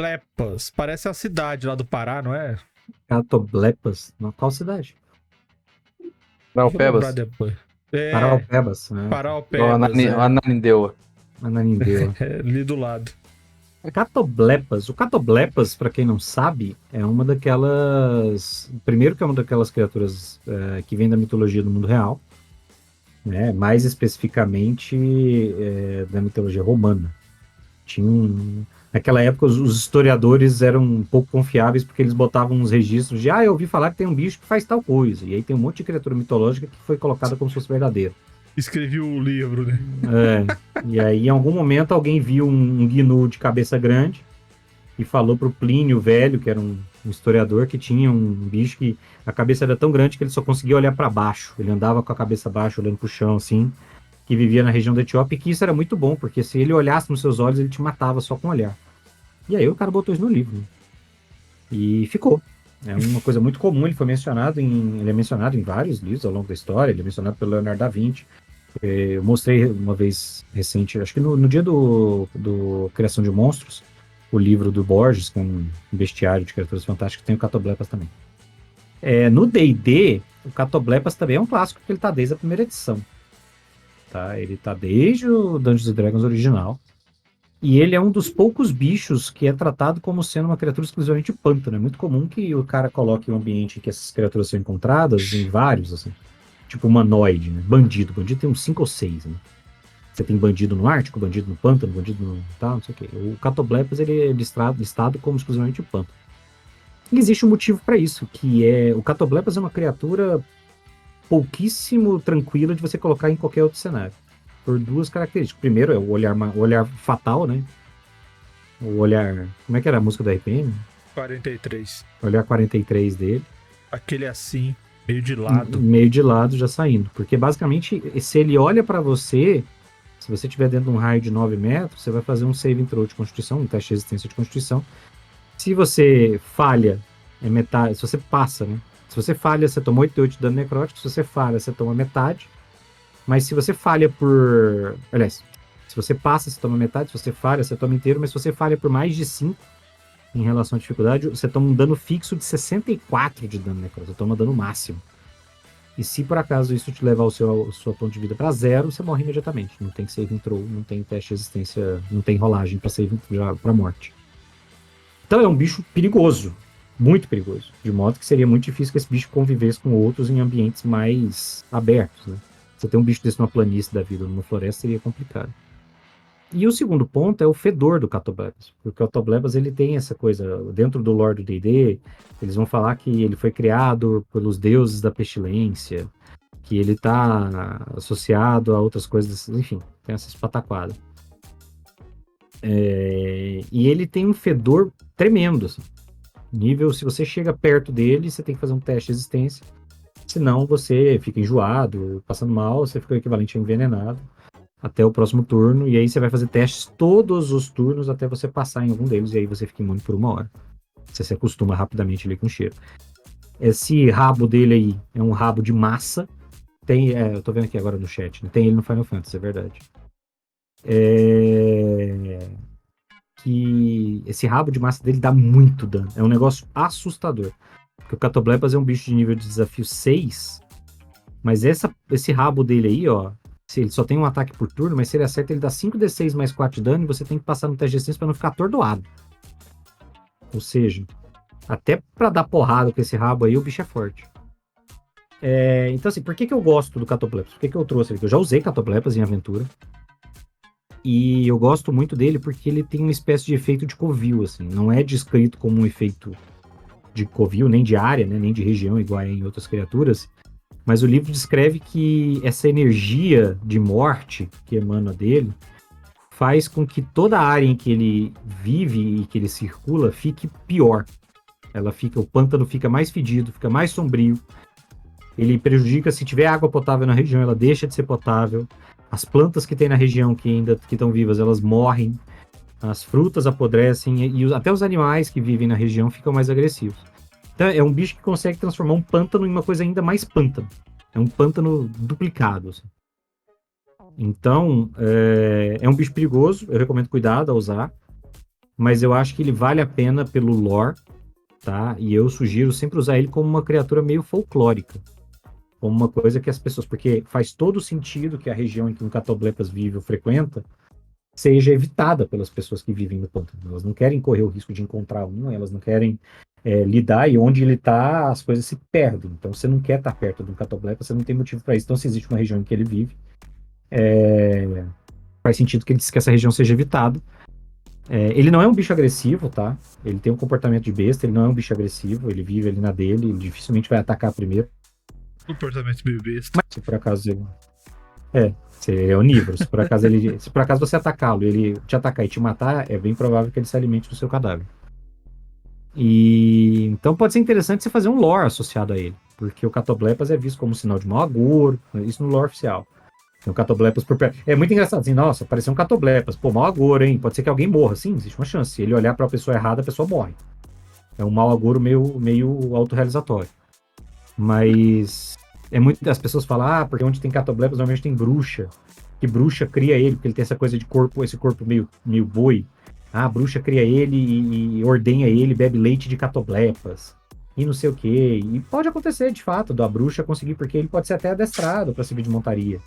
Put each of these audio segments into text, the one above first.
Catoblepas. Parece a cidade lá do Pará, não é? Catoblepas? Na qual cidade? Vou lembrar Paraupebas. depois. É, Paraupebas, né? Igual Paraupebas, Ananindeua. Ananindeua. É ali do lado. Catoblepas. O Catoblepas, para quem não sabe, é uma daquelas. Primeiro, que é uma daquelas criaturas que vem da mitologia do mundo real, né? Mais especificamente da mitologia romana. Naquela época, os historiadores eram um pouco confiáveis porque eles botavam uns registros de, eu ouvi falar que tem um bicho que faz tal coisa. E aí tem um monte de criatura mitológica que foi colocada como se fosse verdadeira. Escrevi o livro, né? E aí, em algum momento, alguém viu um gnu de cabeça grande e falou pro Plínio Velho, que era um historiador, que tinha um bicho que a cabeça era tão grande que ele só conseguia olhar para baixo. Ele andava com a cabeça baixa, olhando pro chão, assim, que vivia na região da Etiópia, e que isso era muito bom, porque se ele olhasse nos seus olhos, ele te matava só com o olhar. E aí o cara botou isso no livro. Né? E ficou. É uma coisa muito comum, ele é mencionado em vários livros ao longo da história, ele é mencionado pelo Leonardo da Vinci. Eu mostrei uma vez recente, acho que no dia do Criação de Monstros, o livro do Borges, que é um bestiário de criaturas fantásticas, tem o Catoblepas também. No D&D, o Catoblepas também é um clássico, porque ele tá desde a primeira edição. Tá? Ele tá desde o Dungeons & Dragons original. E ele é um dos poucos bichos que é tratado como sendo uma criatura exclusivamente pântano. É muito comum que o cara coloque um ambiente em que essas criaturas são encontradas, em vários, assim. Tipo humanoide, né? Bandido. Bandido tem uns 5 ou 6, né? Você tem bandido no Ártico, bandido no pântano, bandido no tal, não sei o quê. O Catoblepas, ele é listado como exclusivamente pântano. E existe um motivo para isso, que é... O Catoblepas é uma criatura pouquíssimo tranquila de você colocar em qualquer outro cenário. Por duas características. Primeiro é o olhar fatal, né? O olhar... Como é que era a música da RPM? 43. O olhar 43 dele. Aquele assim, meio de lado. Meio de lado, já saindo. Porque basicamente, se ele olha para você, se você estiver dentro de um raio de 9 metros, você vai fazer um save throw de constituição, um teste de resistência de constituição. Se você falha, é metade. Se você passa, né? Se você falha, você toma 8 de dano necrótico. Se você falha, você toma metade. Mas se você falha por... Aliás, se você passa, você toma metade. Se você falha, você toma inteiro. Mas se você falha por mais de 5 em relação à dificuldade, você toma um dano fixo de 64 de dano necrótico. Você toma dano máximo. E se por acaso isso te levar o seu ponto de vida para 0, você morre imediatamente. Não tem save throw, não tem teste de resistência, não tem rolagem para save para morte. Então é um bicho perigoso. Muito perigoso. De modo que seria muito difícil que esse bicho convivesse com outros em ambientes mais abertos, né? Você ter um bicho desse numa planície da vida, numa floresta, seria complicado. E o segundo ponto é o fedor do Catoblepas. Porque o Catoblepas, ele tem essa coisa, dentro do lore do D&D, eles vão falar que ele foi criado pelos deuses da pestilência, que ele está associado a outras coisas, enfim, tem essas pataquadas. E ele tem um fedor tremendo, assim. Nível, se você chega perto dele, você tem que fazer um teste de resistência. Senão você fica enjoado, passando mal, você fica o equivalente a envenenado até o próximo turno. E aí você vai fazer testes todos os turnos até você passar em algum deles. E aí você fica imune por 1 hora. Você se acostuma rapidamente ali com o cheiro. Esse rabo dele aí é um rabo de massa. Eu tô vendo aqui agora no chat, né? Tem ele no Final Fantasy, é verdade. Que esse rabo de massa dele dá muito dano. É um negócio assustador. Porque o Catoblepas é um bicho de nível de desafio 6, mas esse rabo dele aí, ó, ele só tem um ataque por turno, mas se ele acerta, ele dá 5d6 mais 4 de dano e você tem que passar no teste de resistência pra não ficar atordoado. Ou seja, até pra dar porrada com esse rabo aí, o bicho é forte. Então assim, por que eu gosto do Catoblepas? Por que eu trouxe ele? Eu já usei Catoblepas em aventura. E eu gosto muito dele porque ele tem uma espécie de efeito de covil, assim. Não é descrito como um efeito de covil, nem de área, né, nem de região, igual em outras criaturas. Mas o livro descreve que essa energia de morte que emana dele faz com que toda a área em que ele vive e que ele circula fique pior. O pântano fica mais fedido, fica mais sombrio. Ele prejudica, se tiver água potável na região, ela deixa de ser potável. As plantas que tem na região que ainda estão vivas, elas morrem. As frutas apodrecem e até os animais que vivem na região ficam mais agressivos. Então é um bicho que consegue transformar um pântano em uma coisa ainda mais pântano. É um pântano duplicado. Assim. Então, é um bicho perigoso. Eu recomendo cuidado ao usar. mas eu acho que ele vale a pena pelo lore, tá? E eu sugiro sempre usar ele como uma criatura meio folclórica, como uma coisa que as pessoas, porque faz todo sentido que a região em que um Catoblepas vive ou frequenta seja evitada pelas pessoas que vivem no pântano. Elas não querem correr o risco de encontrar um, elas não querem lidar, e onde ele está, as coisas se perdem. Então você não quer estar perto de um Catoblepas, você não tem motivo para isso. Então, se existe uma região em que ele vive, faz sentido que essa região seja evitada. Ele não é um bicho agressivo, tá? Ele tem um comportamento de besta, ele não é um bicho agressivo, ele vive ali na dele, ele dificilmente vai atacar primeiro. Comportamento meio besta. Se por acaso ele. Você é onívoro. Se por acaso você atacá-lo, ele te atacar e te matar, é bem provável que ele se alimente do seu cadáver. E então pode ser interessante você fazer um lore associado a ele, porque o Catoblepas é visto como um sinal de mau agouro, isso no lore oficial. Tem um Catoblepas por perto. É muito engraçado, assim, nossa, apareceu um Catoblepas, pô, mau agouro, hein? Pode ser que alguém morra, sim, existe uma chance. Se ele olhar para a pessoa errada, a pessoa morre. É um mau agouro meio autorrealizatório. Mas as pessoas falam, porque onde tem Catoblepas normalmente tem bruxa, que bruxa cria ele, porque ele tem essa coisa de corpo, esse corpo meio boi. A bruxa cria ele e ordenha ele, bebe leite de Catoblepas. E não sei o quê. E pode acontecer, de fato, da bruxa conseguir, porque ele pode ser até adestrado para servir de montaria.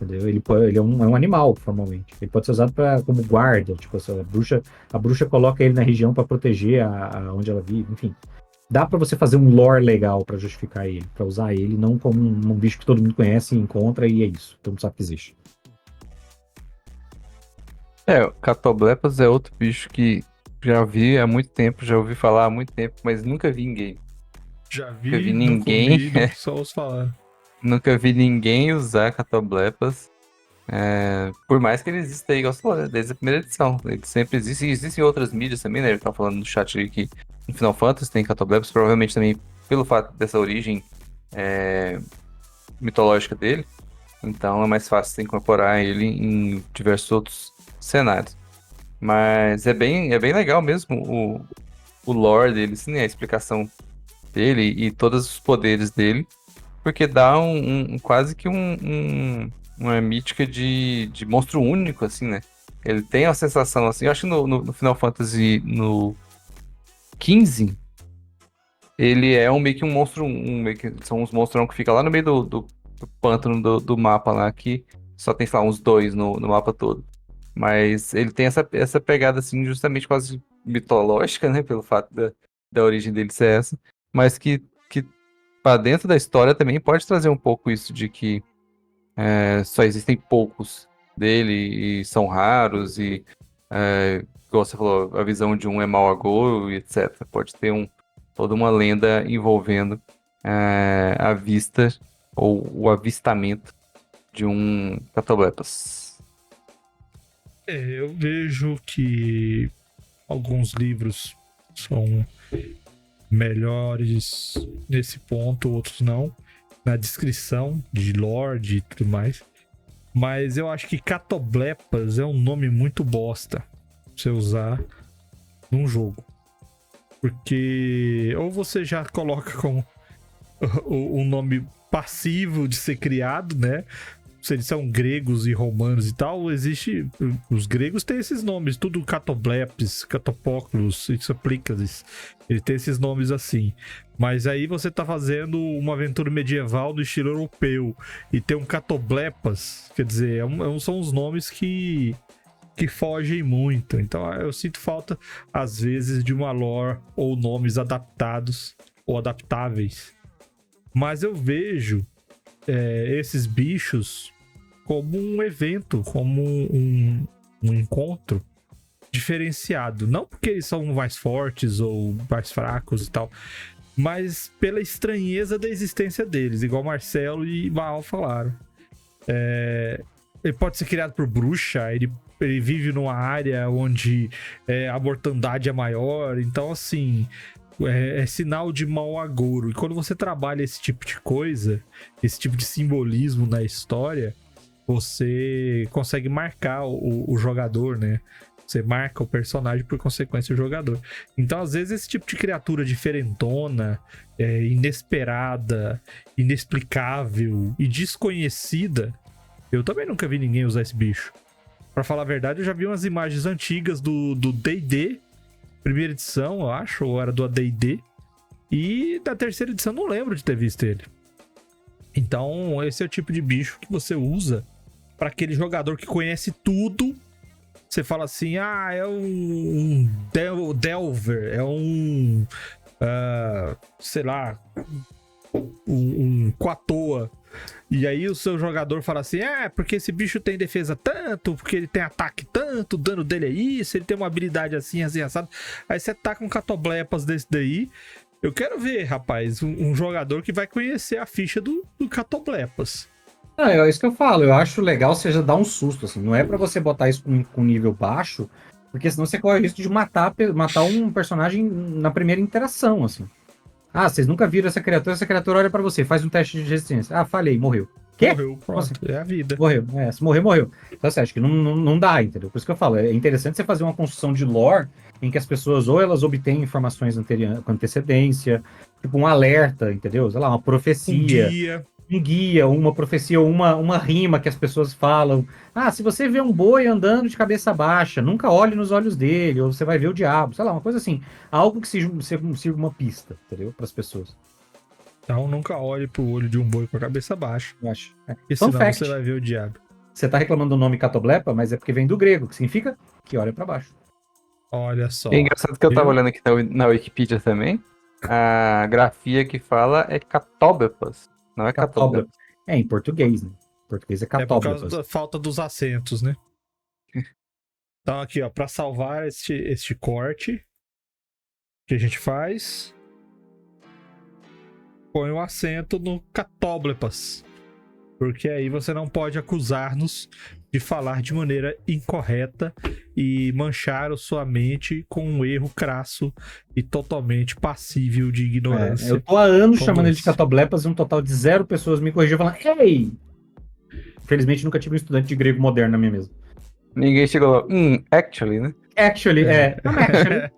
Entendeu? Ele é um animal, formalmente. Ele pode ser usado como guarda. Tipo, a bruxa coloca ele na região para proteger onde ela vive. Enfim, dá para você fazer um lore legal para justificar ele, para usar ele, não como um bicho que todo mundo conhece e encontra e é isso. Todo mundo sabe que existe. O Catoblepas é outro bicho que já vi há muito tempo, já ouvi falar há muito tempo, mas nunca vi em game. Já Nunca vi vi, nunca ninguém. ouvi, só os falar. Nunca vi ninguém usar Catoblepas. Por mais que ele exista aí, igual você falou, né, desde a primeira edição. Ele sempre existe. E existem outras mídias também, né? Ele tá falando no chat aí que no Final Fantasy tem Catoblepas, provavelmente também pelo fato dessa origem mitológica dele. Então é mais fácil de incorporar ele em diversos outros cenários. Mas é bem legal mesmo o lore dele, assim, né? A explicação dele e todos os poderes dele. Porque dá quase que uma mítica de monstro único, assim, né? Ele tem a sensação, assim, eu acho que no Final Fantasy no 15, ele é meio que um monstro, são uns monstrão que fica lá no meio do pântano do mapa lá, que só tem, sei lá, uns dois no mapa todo. Mas ele tem essa pegada, assim, justamente quase mitológica, né? Pelo fato da origem dele ser essa. Mas que para dentro da história também pode trazer um pouco isso de que só existem poucos dele e são raros e, igual você falou, a visão de um é mau agouro e etc. Pode ter toda uma lenda envolvendo a vista ou o avistamento de um Catoblepas. Eu vejo que alguns livros são melhores nesse ponto, outros não. Na descrição de lore e tudo mais. Mas eu acho que Catoblepas é um nome muito bosta pra você usar num jogo. Porque ou você já coloca como um nome passivo de ser criado, né? Se eles são gregos e romanos e tal, existe... Os gregos têm esses nomes, tudo Catoblepes, Catopóculos, Exaplicades. Ele tem esses nomes assim. Mas aí você tá fazendo uma aventura medieval do estilo europeu e tem um Catoblepas, quer dizer, são os nomes que fogem muito. Então eu sinto falta, às vezes, de uma lore ou nomes adaptados ou adaptáveis. Mas eu vejo esses bichos como um evento, como um encontro diferenciado. Não porque eles são mais fortes ou mais fracos e tal, mas pela estranheza da existência deles, igual Marcelo e Baal falaram. Ele pode ser criado por bruxa, ele vive numa área onde a mortandade é maior, então assim... É sinal de mau agouro. E quando você trabalha esse tipo de coisa, esse tipo de simbolismo na história, você consegue marcar o jogador, né? Você marca o personagem, por consequência, o jogador. Então, às vezes, esse tipo de criatura diferentona, inesperada, inexplicável e desconhecida, eu também nunca vi ninguém usar esse bicho Pra falar a verdade, eu já vi umas imagens antigas do D&D, primeira edição, eu acho, ou era do AD&D. E da terceira edição, não lembro de ter visto ele. Então, esse é o tipo de bicho que você usa pra aquele jogador que conhece tudo. Você fala assim, é um Delver, é um... sei lá, um Quatoa. E aí o seu jogador fala assim, porque esse bicho tem defesa tanto, porque ele tem ataque tanto, o dano dele é isso, ele tem uma habilidade assim, assado. Aí você tá com um Catoblepas desse daí. Eu quero ver, rapaz, um jogador que vai conhecer a ficha do Catoblepas. Não, é isso que eu falo. Eu acho legal você já dar um susto, assim. Não é pra você botar isso com nível baixo, porque senão você corre o risco de matar um personagem na primeira interação, assim. Vocês nunca viram essa criatura olha pra você, faz um teste de resistência. Falhei, morreu. Quê? Morreu, pronto, assim? É a vida. Morreu, se morreu. Então você acha que não dá, entendeu? Por isso que eu falo, é interessante você fazer uma construção de lore em que as pessoas, ou elas obtêm informações com antecedência, tipo um alerta, entendeu? Sei lá, uma profecia. Um guia, uma profecia, uma rima que as pessoas falam. Se você vê um boi andando de cabeça baixa, nunca olhe nos olhos dele, ou você vai ver o diabo, sei lá, uma coisa assim. Algo que sirva uma pista, entendeu? Para as pessoas. Então nunca olhe pro olho de um boi com a cabeça baixa. Eu acho. Porque senão você vai ver o diabo. Você tá reclamando do nome Catoblepa, mas é porque vem do grego, que significa que olha para baixo. Olha só. É engraçado que eu tava olhando aqui na Wikipedia também. A grafia que fala é Catoblepas. Não é Catoblepas. Em português, né? Em português é Catoblepas. É por causa da falta dos acentos, né? Então aqui, ó, pra salvar este corte, que a gente faz, põe o acento no Catoblepas. Porque aí você não pode acusar-nos de falar de maneira incorreta e manchar a sua mente com um erro crasso e totalmente passível de ignorância. Eu tô há anos chamando ele de Catoblepas e um total de 0 pessoas me corrigiam falando, ei! Infelizmente nunca tive um estudante de grego moderno na minha mesa. Ninguém chegou lá, actually, né? Actually, I'm actually.